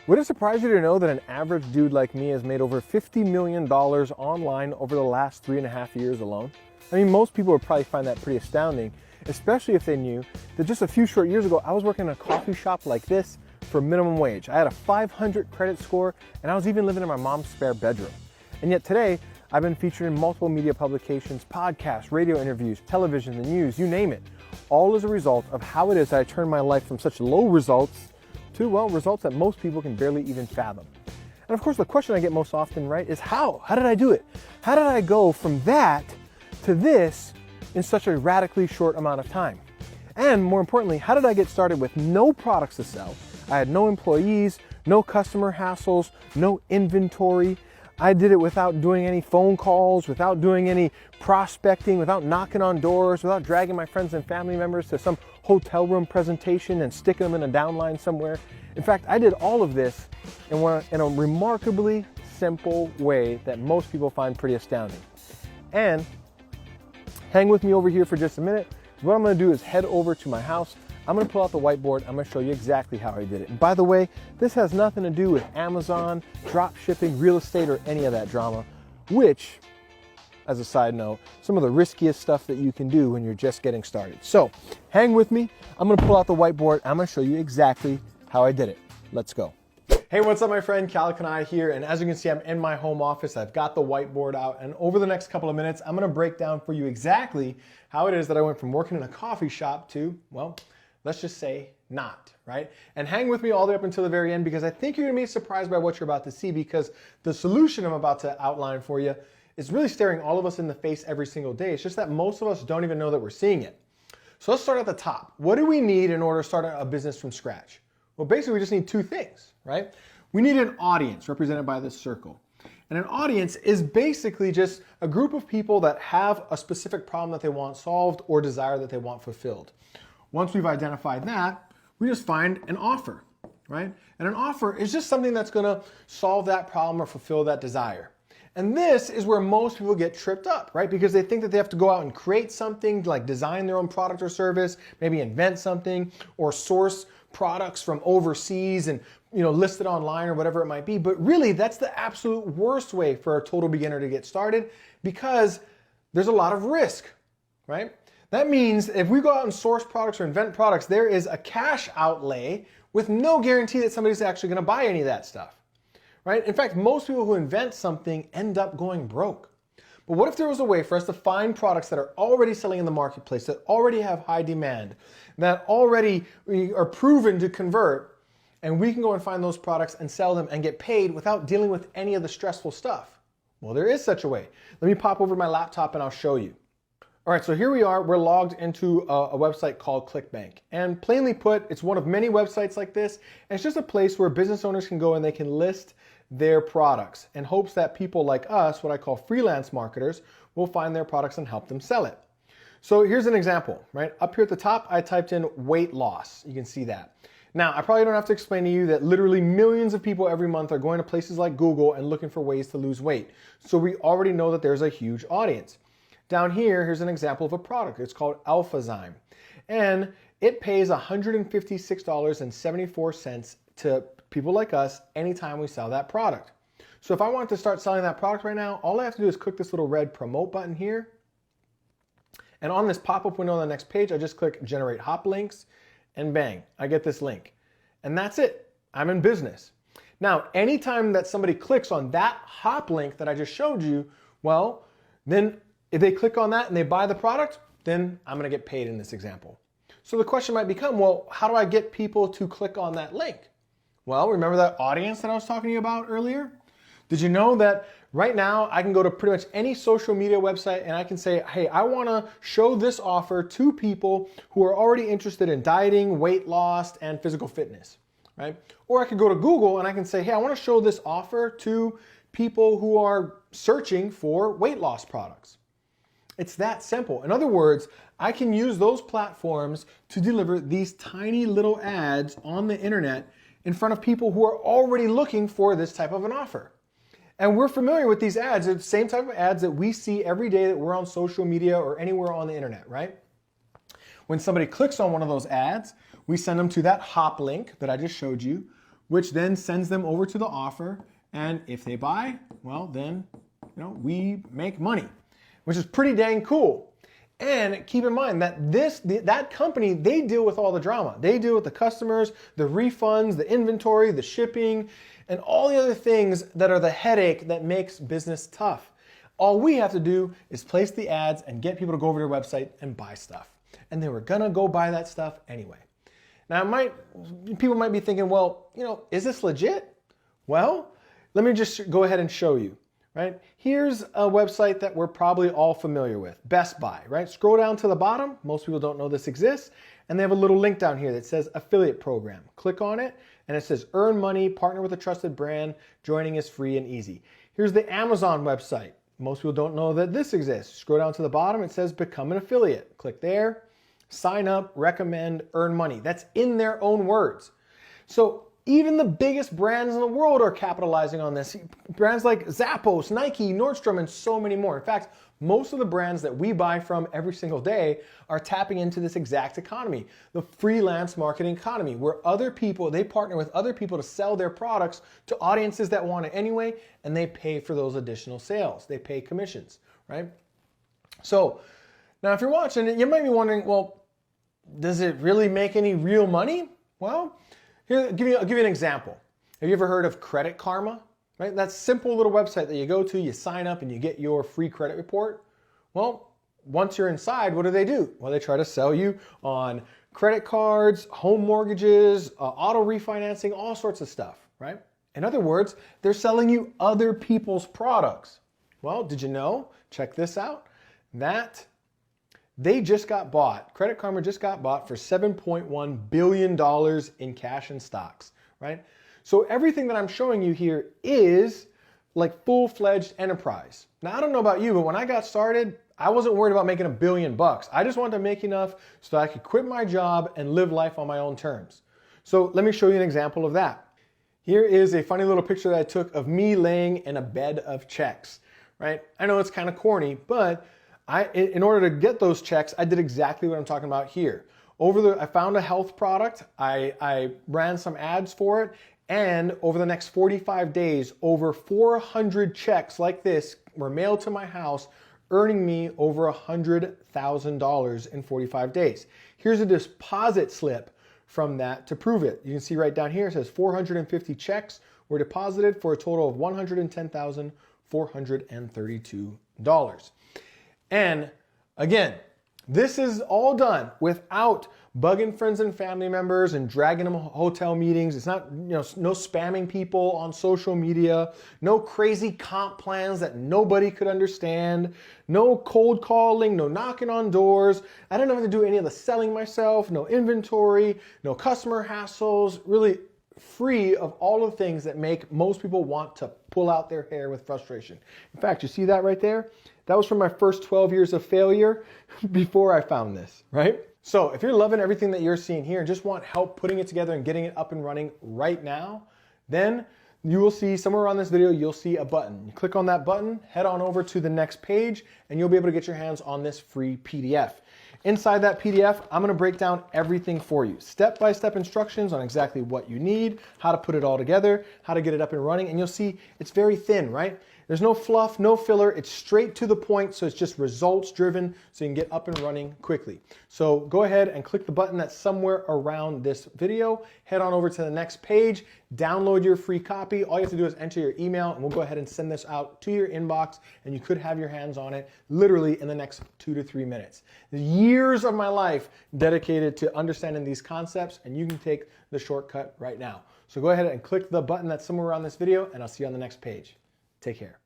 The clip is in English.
Would it surprise you to know that an average dude like me has made over $50 million online over the last 3.5 years alone? I mean, most people would probably find that pretty astounding, especially if they knew that just a few short years ago, I was working in a coffee shop like this for minimum wage. I had a 500 credit score, and I was even living in my mom's spare bedroom. And yet today, I've been featured in multiple media publications, podcasts, radio interviews, television, the news, you name it. All as a result of how it is that I turned my life from such low results to, well, results that most people can barely even fathom. And of course, the question I get most often, right, is how? How did I do it? How did I go from that to this in such a radically short amount of time? And more importantly, how did I get started with no products to sell? I had no employees, no customer hassles, no inventory. I did it without doing any phone calls, without doing any prospecting, without knocking on doors, without dragging my friends and family members to some hotel room presentation and sticking them in a downline somewhere. In fact, I did all of this in a remarkably simple way that most people find pretty astounding. And hang with me over here for just a minute. What I'm going to do is head over to my house. I'm going to pull out the whiteboard. I'm going to show you exactly how I did it. And by the way, this has nothing to do with Amazon, drop shipping, real estate, or any of that drama, which, as a side note, some of the riskiest stuff that you can do when you're just getting started. So hang with me. I'm going to pull out the whiteboard. I'm going to show you exactly how I did it. Let's go. Hey, what's up, my friend? Keala here. And as you can see, I'm in my home office. I've got the whiteboard out. And over the next couple of minutes, I'm going to break down for you exactly how it is that I went from working in a coffee shop to, well, let's just say not, right? And hang with me all the way up until the very end, because I think you're gonna be surprised by what you're about to see, because the solution I'm about to outline for you is really staring all of us in the face every single day. It's just that most of us don't even know that we're seeing it. So let's start at the top. What do we need in order to start a business from scratch? Well, basically we just need two things, right? We need an audience represented by this circle. And an audience is basically just a group of people that have a specific problem that they want solved or desire that they want fulfilled. Once we've identified that, we just find an offer, right? And an offer is just something that's gonna solve that problem or fulfill that desire. And this is where most people get tripped up, right? Because they think that they have to go out and create something, like design their own product or service, maybe invent something, or source products from overseas and list it online or whatever it might be. But really, that's the absolute worst way for a total beginner to get started, because there's a lot of risk, right? That means if we go out and source products or invent products, there is a cash outlay with no guarantee that somebody's actually going to buy any of that stuff, right? In fact, most people who invent something end up going broke. But what if there was a way for us to find products that are already selling in the marketplace, that already have high demand, that already are proven to convert, and we can go and find those products and sell them and get paid without dealing with any of the stressful stuff? Well, there is such a way. Let me pop over to my laptop and I'll show you. All right, so here we are. We're logged into a website called ClickBank. And plainly put, it's one of many websites like this. And it's just a place where business owners can go and they can list their products in hopes that people like us, what I call freelance marketers, will find their products and help them sell it. So here's an example, right? Up here at the top, I typed in weight loss. You can see that. Now, I probably don't have to explain to you that literally millions of people every month are going to places like Google and looking for ways to lose weight. So we already know that there's a huge audience. Down here, here's an example of a product. It's called Alphazyme. And it pays $156.74 to people like us anytime we sell that product. So if I want to start selling that product right now, all I have to do is click this little red promote button here. And on this pop-up window on the next page, I just click generate hop links, and bang, I get this link. And that's it. I'm in business. Now, anytime that somebody clicks on that hop link that I just showed you, well, then if they click on that and they buy the product, then I'm gonna get paid in this example. So the question might become, well, how do I get people to click on that link? Well, remember that audience that I was talking to you about earlier? Did you know that right now I can go to pretty much any social media website and I can say, hey, I wanna show this offer to people who are already interested in dieting, weight loss, and physical fitness, right? Or I could go to Google and I can say, hey, I wanna show this offer to people who are searching for weight loss products. It's that simple. In other words, I can use those platforms to deliver these tiny little ads on the internet in front of people who are already looking for this type of an offer. And we're familiar with these ads. They're the same type of ads that we see every day that we're on social media or anywhere on the internet, right? When somebody clicks on one of those ads, we send them to that hop link that I just showed you. which then sends them over to the offer. And if they buy, well, then we make money, which is pretty dang cool. And keep in mind that that company, they deal with all the drama. They deal with the customers, the refunds, the inventory, the shipping, and all the other things that are the headache that makes business tough. All we have to do is place the ads and get people to go over to their website and buy stuff. And they were gonna go buy that stuff anyway. Now, people might be thinking, well, is this legit? Well, let me just go ahead and show you. Right? Here's a website that we're probably all familiar with, Best Buy, right? Scroll down to the bottom. Most people don't know this exists. And they have a little link down here that says affiliate program. Click on it and it says earn money, partner with a trusted brand, joining is free and easy. Here's the Amazon website. Most people don't know that this exists. Scroll down to the bottom, it says become an affiliate. Click there, sign up, recommend, earn money. That's in their own words. So even the biggest brands in the world are capitalizing on this. Brands like Zappos, Nike, Nordstrom, and so many more. In fact, most of the brands that we buy from every single day are tapping into this exact economy, the freelance marketing economy, where other people, they partner with other people to sell their products to audiences that want it anyway, and they pay for those additional sales. They pay commissions, right? So now if you're watching it, you might be wondering, well, does it really make any real money? Well, here, I'll give you an example. Have you ever heard of Credit Karma? Right? That simple little website that you go to, you sign up, and you get your free credit report. Well, once you're inside, what do? Well, they try to sell you on credit cards, home mortgages, auto refinancing, all sorts of stuff, right? In other words, they're selling you other people's products. Well, did you know? Check this out. That they just got bought. Credit Karma just got bought for $7.1 billion in cash and stocks, right? So everything that I'm showing you here is like full-fledged enterprise. Now, I don't know about you, but when I got started, I wasn't worried about making $1 billion. I just wanted to make enough so that I could quit my job and live life on my own terms. So let me show you an example of that. Here is a funny little picture that I took of me laying in a bed of checks, right? I know it's kind of corny, but in order to get those checks, I did exactly what I'm talking about here. I found a health product, I ran some ads for it, and over the next 45 days, over 400 checks like this were mailed to my house, earning me over $100,000 in 45 days. Here's a deposit slip from that to prove it. You can see right down here, it says 450 checks were deposited for a total of $110,432. And again, this is all done without bugging friends and family members and dragging them to hotel meetings. It's not, no spamming people on social media, no crazy comp plans that nobody could understand, no cold calling, no knocking on doors. I don't have to do any of the selling myself, no inventory, no customer hassles, really free of all of the things that make most people want to pull out their hair with frustration. In fact, you see that right there? That was from my first 12 years of failure before I found this, right? So if you're loving everything that you're seeing here and just want help putting it together and getting it up and running right now, then you will see somewhere on this video, you'll see a button. You click on that button, head on over to the next page, and you'll be able to get your hands on this free PDF. Inside that PDF, I'm gonna break down everything for you. Step-by-step instructions on exactly what you need, how to put it all together, how to get it up and running, and you'll see it's very thin, right? There's no fluff, no filler, it's straight to the point, so it's just results driven, so you can get up and running quickly. So go ahead and click the button that's somewhere around this video, head on over to the next page, download your free copy. All you have to do is enter your email, and we'll go ahead and send this out to your inbox, and you could have your hands on it literally in the next 2 to 3 minutes. There's years of my life dedicated to understanding these concepts, and you can take the shortcut right now. So go ahead and click the button that's somewhere around this video, and I'll see you on the next page. Take care.